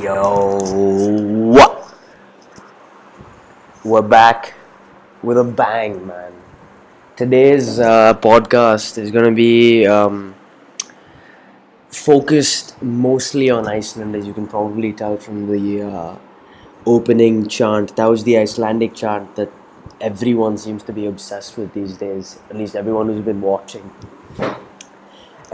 Yo, we're back with a bang, man. Today's podcast is going to be focused mostly on Iceland, as you can probably tell from the opening chant. That was the Icelandic chant that everyone seems to be obsessed with these days, at least everyone who's been watching.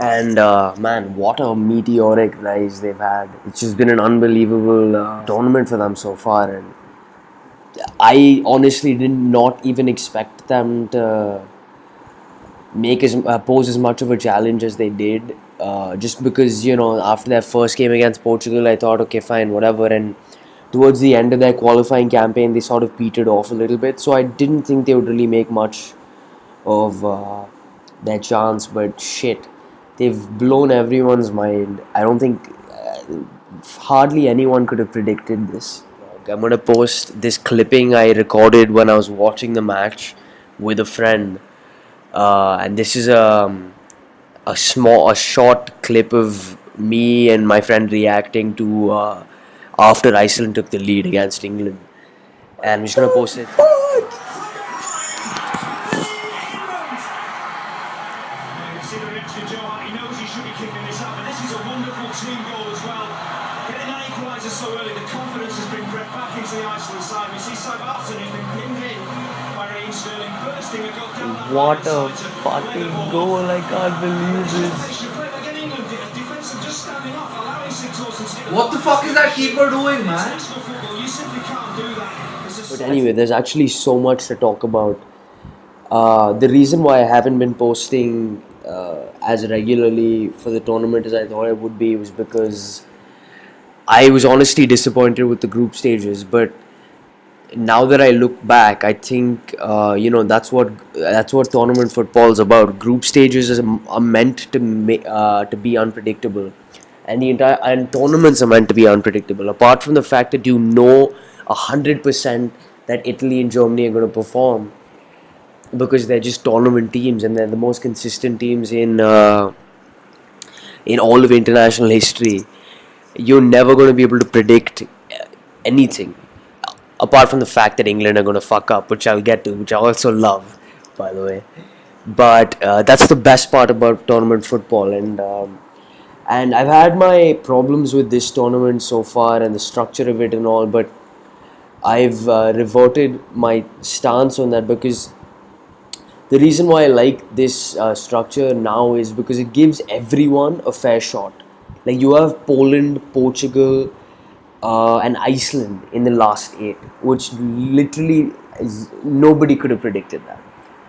And man, what a meteoric rise they've had. It's just been an unbelievable tournament for them so far. And I honestly did not even expect them to pose as much of a challenge as they did. Just because after their first game against Portugal, I thought, okay, fine, whatever. And towards the end of their qualifying campaign, they sort of petered off a little bit. So I didn't think they would really make much of their chance. But shit, they've blown everyone's mind. I don't think hardly anyone could have predicted this. I'm gonna post this clipping I recorded when I was watching the match with a friend, and this is a short clip of me and my friend reacting to after Iceland took the lead against England, and I'm just gonna post it. He knows he should be kicking this up, and this is a wonderful team goal as well. Getting that equaliser so early, the confidence has been bred back into the Iceland side. We see Simonsen who's been pinned in by Raheem Sterling, bursting a goal down that What right a side to fucking goal! I can't believe They this. should play like an England did, a defence of just standing off, allowing Sigurdsson to get What the fuck is that keeper doing, man? international football. You simply can't do that. But anyway, there's actually so much to talk about. The reason why I haven't been posting as regularly for the tournament as I thought I would be was because I was honestly disappointed with the group stages. But now that I look back, I think that's what tournament football is about. Group stages are meant to be unpredictable, and and tournaments are meant to be unpredictable. Apart from the fact that 100% that Italy and Germany are going to perform, because they're just tournament teams and they're the most consistent teams in all of international history. You're never going to be able to predict anything, apart from the fact that England are going to fuck up, which I'll get to, which I also love, by the way. But that's the best part about tournament football, and I've had my problems with this tournament so far and the structure of it and all, but I've reverted my stance on that, because the reason why I like this structure now is because it gives everyone a fair shot. Like, you have Poland, Portugal, and Iceland in the last 8, which literally nobody could have predicted that,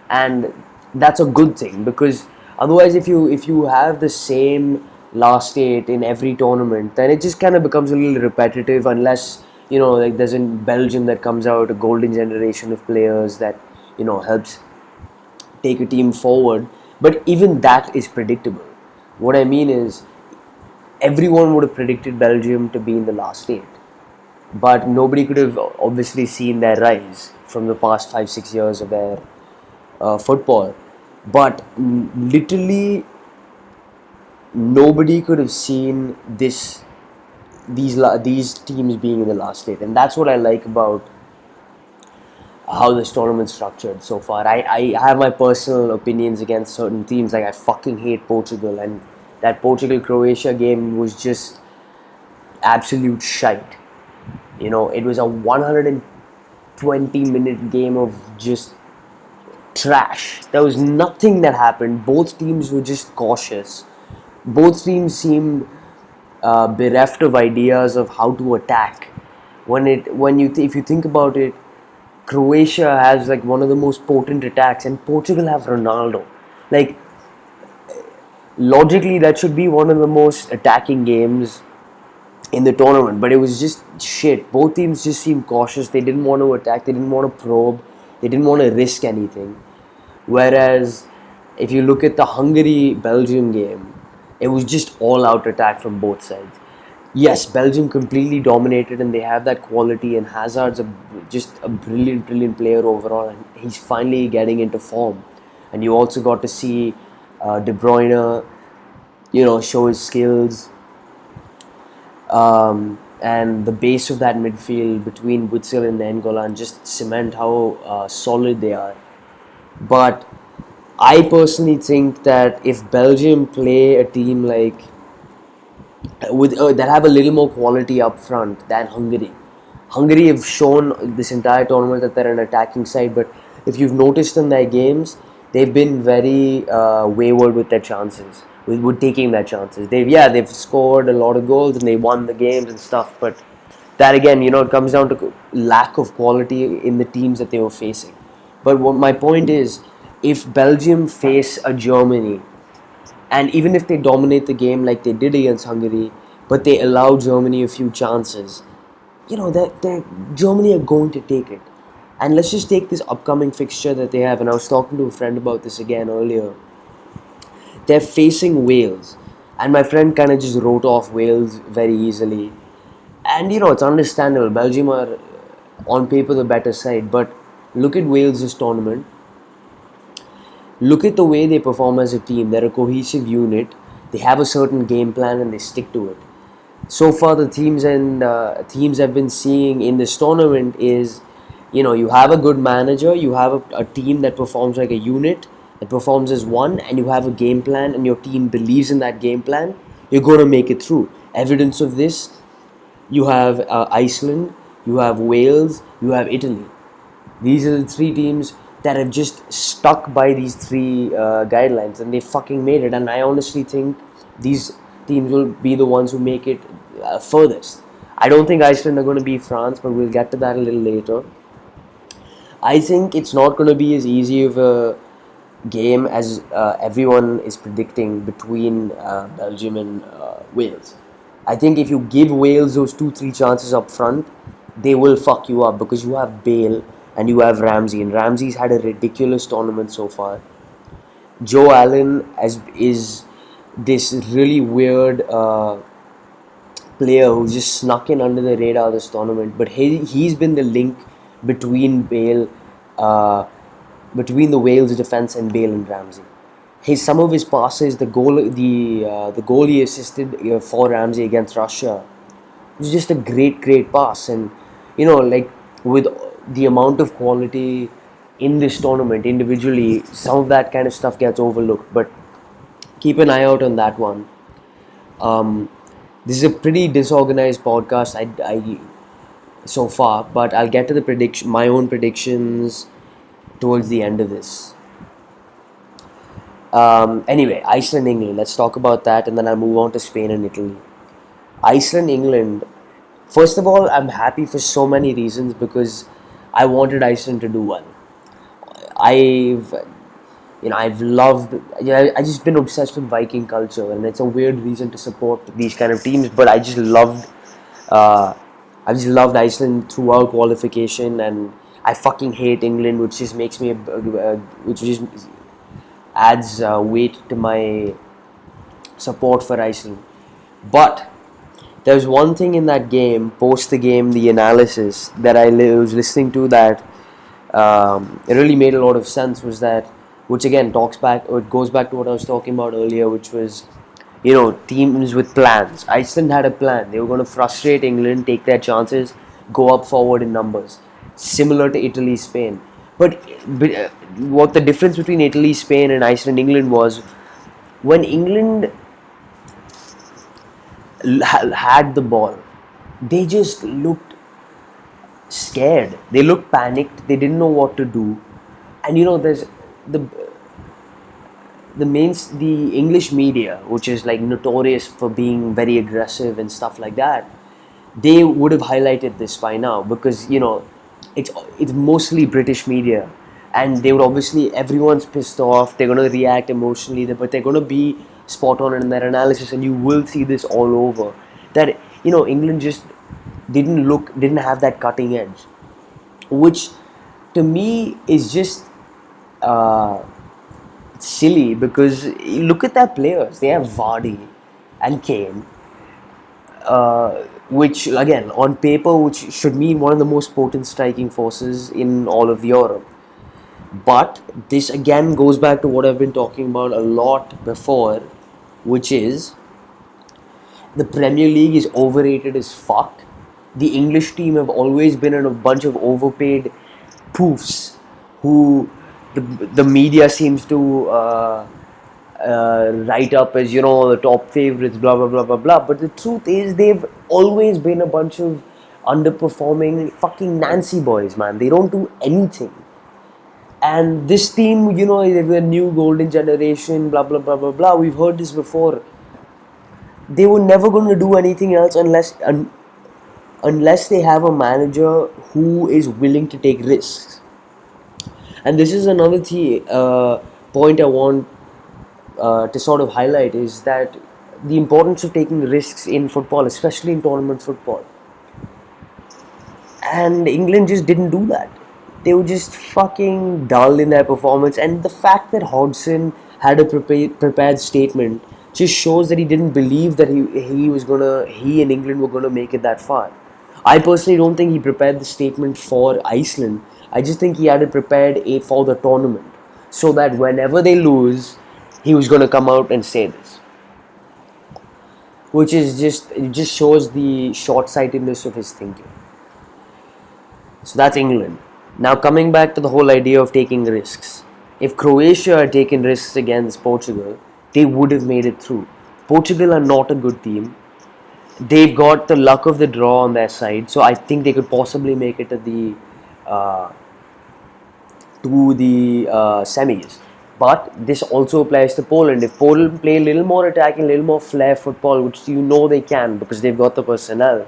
and that's a good thing, because otherwise, if you have the same last 8 in every tournament, then it just kind of becomes a little repetitive, unless like there's in Belgium that comes out a golden generation of players that helps take a team forward. But even that is predictable. What I mean is, everyone would have predicted Belgium to be in the last 8, but nobody could have obviously seen their rise from the past 5-6 years of their football. But literally nobody could have seen these teams being in the last 8, and that's what I like about how this tournament's structured so far. I have my personal opinions against certain teams. Like, I fucking hate Portugal, and that Portugal-Croatia game was just absolute shite. It was a 120-minute game of just trash. There was nothing that happened. Both teams were just cautious. Both teams seemed bereft of ideas of how to attack. If you think about it, Croatia has like one of the most potent attacks, and Portugal have Ronaldo. Like, logically, that should be one of the most attacking games in the tournament, but it was just shit. Both teams just seemed cautious. They didn't want to attack. They didn't want to probe. They didn't want to risk anything. Whereas, if you look at the Hungary-Belgium game, it was just all-out attack from both sides. Yes, Belgium completely dominated, and they have that quality, and Hazard's just a brilliant, brilliant player overall, and he's finally getting into form. And you also got to see De Bruyne, show his skills. and the base of that midfield between Witsel and Nainggolan just cement how solid they are. But I personally think that if Belgium play a team like with that have a little more quality up front than Hungary. Hungary have shown this entire tournament that they're an attacking side, but if you've noticed in their games, they've been very wayward with their chances, with taking their chances. They've scored a lot of goals and they won the games and stuff, but that again, it comes down to lack of quality in the teams that they were facing. But what my point is, if Belgium face a Germany and even if they dominate the game like they did against Hungary, but they allow Germany a few chances, Germany are going to take it. And let's just take this upcoming fixture that they have. And I was talking to a friend about this again earlier. They're facing Wales. And my friend kind of just wrote off Wales very easily. And it's understandable. Belgium are on paper the better side. But look at Wales this tournament. Look at the way they perform as a team. They're a cohesive unit. They have a certain game plan and they stick to it. So far, the teams I've been seeing in this tournament is, you have a good manager, you have a team that performs like a unit, that performs as one, and you have a game plan, and your team believes in that game plan. You're going to make it through. Evidence of this, you have Iceland, you have Wales, you have Italy. These are the three teams that have just stuck by these three guidelines and they fucking made it. And I honestly think these teams will be the ones who make it furthest. I don't think Iceland are going to beat France, but we'll get to that a little later. I think it's not going to be as easy of a game as everyone is predicting between Belgium and Wales. I think if you give Wales those 2-3 chances up front, they will fuck you up because you have Bale and you have Ramsey, and Ramsey's had a ridiculous tournament so far. Joe Allen is this really weird player who just snuck in under the radar this tournament, but he's been the link between between the Wales defense and Bale and Ramsey. Some of his passes, the goal he assisted for Ramsey against Russia, was just a great pass, and with the amount of quality in this tournament individually, some of that kind of stuff gets overlooked. But keep an eye out on that one. This is a pretty disorganized podcast I so far, but I'll get to the my own predictions towards the end of this. Anyway, Iceland, England. Let's talk about that, and then I'll move on to Spain and Italy. Iceland, England. First of all, I'm happy for so many reasons because I wanted Iceland to do well. I've loved. I just been obsessed with Viking culture, and it's a weird reason to support these kind of teams. But I just loved. I just loved Iceland throughout qualification, and I fucking hate England, which just makes me, which just adds weight to my support for Iceland. But there's one thing in that game, post the game, the analysis that I was listening to that it really made a lot of sense, was that, which again it goes back to what I was talking about earlier, which was, teams with plans. Iceland had a plan. They were going to frustrate England, take their chances, go up forward in numbers. Similar to Italy, Spain. But what the difference between Italy, Spain and Iceland, England was, when England had the ball, they just looked scared. They looked panicked. They didn't know what to do. And there's the English media, which is like notorious for being very aggressive and stuff like that. They would have highlighted this by now because it's mostly British media, and they would obviously, everyone's pissed off. They're gonna react emotionally, but they're gonna be spot on in their analysis, and you will see this all over. That England just didn't have that cutting edge, which to me is just silly because you look at their players. They have Vardy and Kane, which again on paper which should mean one of the most potent striking forces in all of Europe. But this again goes back to what I've been talking about a lot before, which is the Premier League is overrated as fuck, the English team have always been a bunch of overpaid poofs who the media seems to write up as, you know, the top favorites, blah blah blah blah blah. But the truth is, they've always been a bunch of underperforming fucking Nancy boys, man. They don't do anything. And this team, you know, the new golden generation, blah blah blah blah blah. We've heard this before. They were never going to do anything else unless they have a manager who is willing to take risks. And this is another point I want to sort of highlight, is that the importance of taking risks in football, especially in tournament football. And England just didn't do that. They were just fucking dull in their performance. And the fact that Hodgson had a prepared statement just shows that he didn't believe that he and England were gonna make it that far. I personally don't think he prepared the statement for Iceland. I just think he had it prepared for the tournament, so that whenever they lose, he was gonna come out and say this. Which is it just shows the short-sightedness of his thinking. So that's England. Now coming back to the whole idea of taking risks. If Croatia had taken risks against Portugal, they would have made it through. Portugal are not a good team. They've got the luck of the draw on their side, so I think they could possibly make it to the semis. But this also applies to Poland. If Poland play a little more attacking, a little more flair football, which you know they can because they've got the personnel,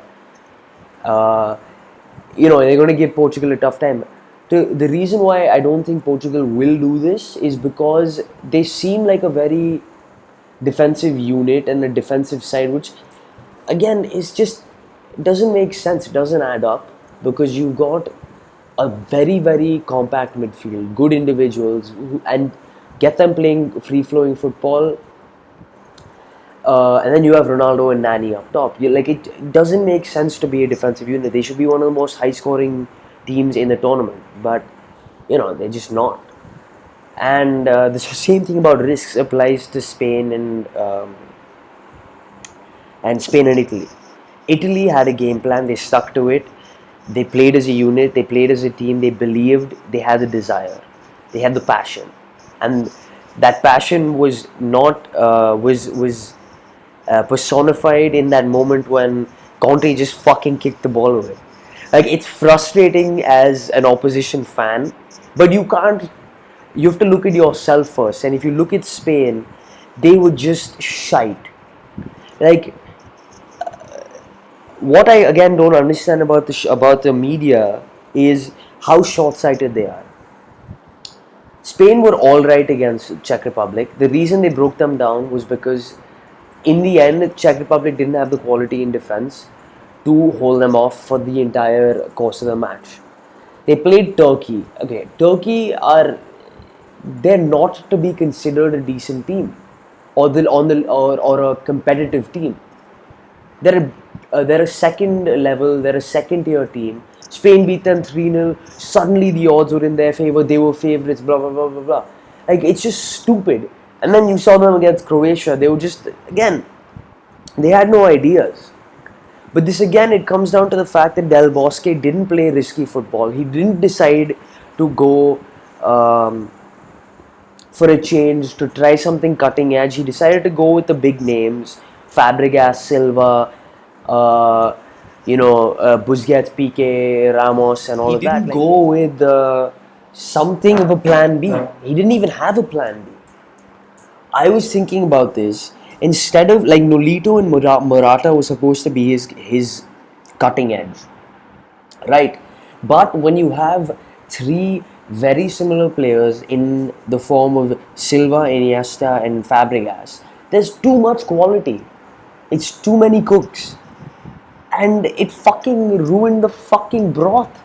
you know, they're going to give Portugal a tough time. The reason why I don't think Portugal will do this is because they seem like a very defensive unit and a defensive side, which again is just doesn't make sense. It doesn't add up, because you've got a very, very compact midfield, good individuals, and get them playing free-flowing football. And then you have Ronaldo and Nani up top. It doesn't make sense to be a defensive unit. They should be one of the most high-scoring teams in the tournament, but you know, they're just not. And the same thing about risks applies to Spain and Spain and Italy. Italy had a game plan. They stuck to it. They played as a unit. They played as a team. They believed. They had the desire. They had the passion, and that passion was not personified in that moment when Conte just fucking kicked the ball away. Like, it's frustrating as an opposition fan, but you can't. You have to look at yourself first. And if you look at Spain, they were just shite. Like, what I again don't understand about the media is how short-sighted they are. Spain were all right against Czech Republic. The reason they broke them down was because in the end, the Czech Republic didn't have the quality in defense to hold them off for the entire course of the match. They played Turkey. Okay, they're not to be considered a decent team or a competitive team. They're a second level. They're a second tier team. Spain beat them 3-0. Suddenly the odds were in their favor. They were favorites. Blah blah blah blah blah. Like, it's just stupid. And then you saw them against Croatia. They were just, again, they had no ideas. But this again, it comes down to the fact that Del Bosque didn't play risky football. He didn't decide to go for a change, to try something cutting edge. He decided to go with the big names, Fabregas, Silva, Busquets, Piqué, Ramos, and all of that. He didn't go with something of a plan B. He didn't even have a plan B. I was thinking about this. Instead of, like, Nolito and Morata was supposed to be his cutting edge, right? But when you have three very similar players in the form of Silva, Iniesta, and Fabregas, there's too much quality. It's too many cooks. And it fucking ruined the fucking broth,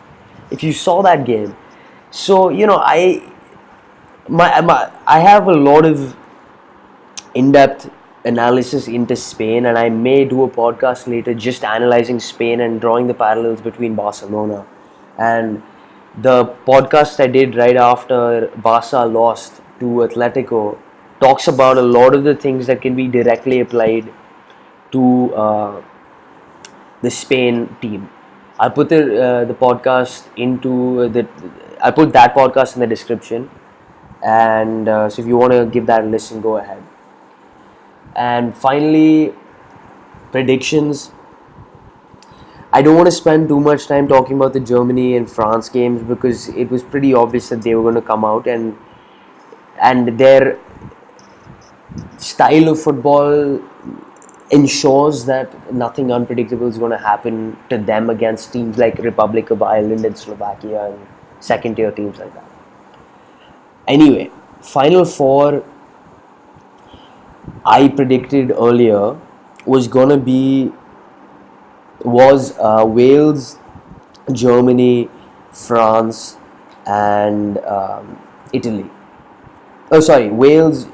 if you saw that game. So, you know, I have a lot of in-depth analysis into Spain, and I may do a podcast later just analyzing Spain and drawing the parallels between Barcelona. And the podcast I did right after Barca lost to Atletico talks about a lot of the things that can be directly applied to the Spain team. I put the podcast into the. I put that podcast in the description, and so if you want to give that a listen, go ahead. And finally, predictions. I don't want to spend too much time talking about the Germany and France games because it was pretty obvious that they were going to come out, and their style of football ensures that nothing unpredictable is going to happen to them against teams like Republic of Ireland and Slovakia and second tier teams like that. Anyway, Final Four I predicted earlier was gonna be was Wales, Germany, France, and Italy. Oh, sorry, Wales,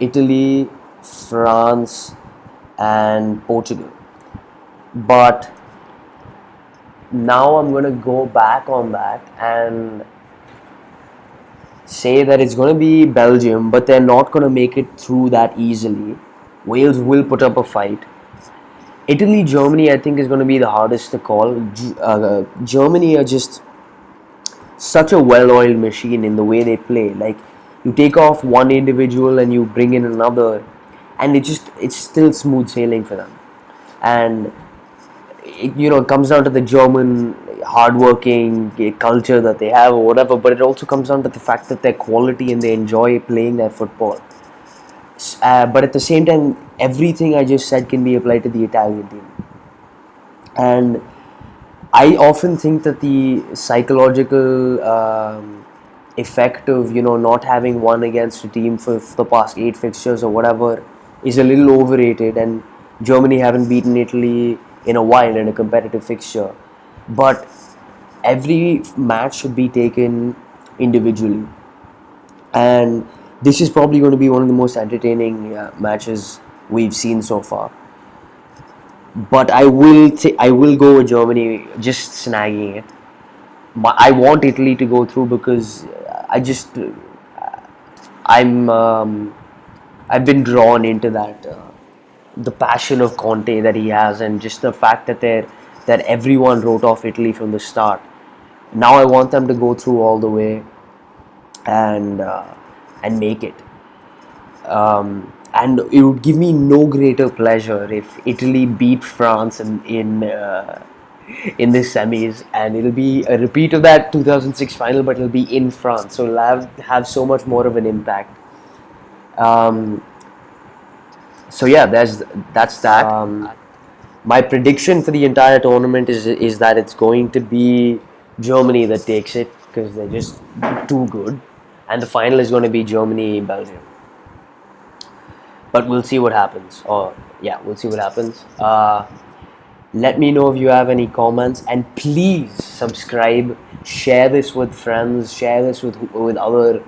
Italy, France, and Portugal. But now I'm going to go back on that and say that it's going to be Belgium, but they're not going to make it through that easily. Wales will put up a fight. Italy, Germany, I think is going to be the hardest to call. Germany are just such a well-oiled machine in the way they play. Like, you take off one individual and you bring in another, and it's still smooth sailing for them. And it comes down to the German hardworking culture that they have or whatever, but it also comes down to the fact that their quality and they enjoy playing their football. But at the same time, everything I just said can be applied to the Italian team. And I often think that the psychological effect of not having won against a team for the past 8 fixtures or whatever is a little overrated, and Germany haven't beaten Italy in a while in a competitive fixture. But every match should be taken individually, and this is probably going to be one of the most entertaining matches we've seen so far. But I will go with Germany, just snagging it. I want Italy to go through because I'm I've been drawn into that the passion of Conte that he has, and just the fact that everyone wrote off Italy from the start. Now I want them to go through all the way and make it. And it would give me no greater pleasure if Italy beat France in the semis, and it'll be a repeat of that 2006 final, but it'll be in France, so it'll have so much more of an impact. So yeah, that's that. My prediction for the entire tournament is that it's going to be Germany that takes it because they're just too good, and the final is going to be Germany-Belgium. But we'll see what happens. We'll see what happens. Let me know if you have any comments, and please subscribe, share this with friends, share this with other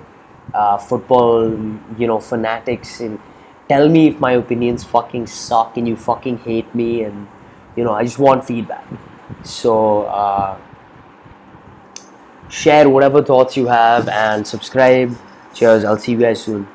football fanatics, and tell me if my opinions fucking suck and you fucking hate me, and I just want feedback. So share whatever thoughts you have and subscribe. Cheers, I'll see you guys soon.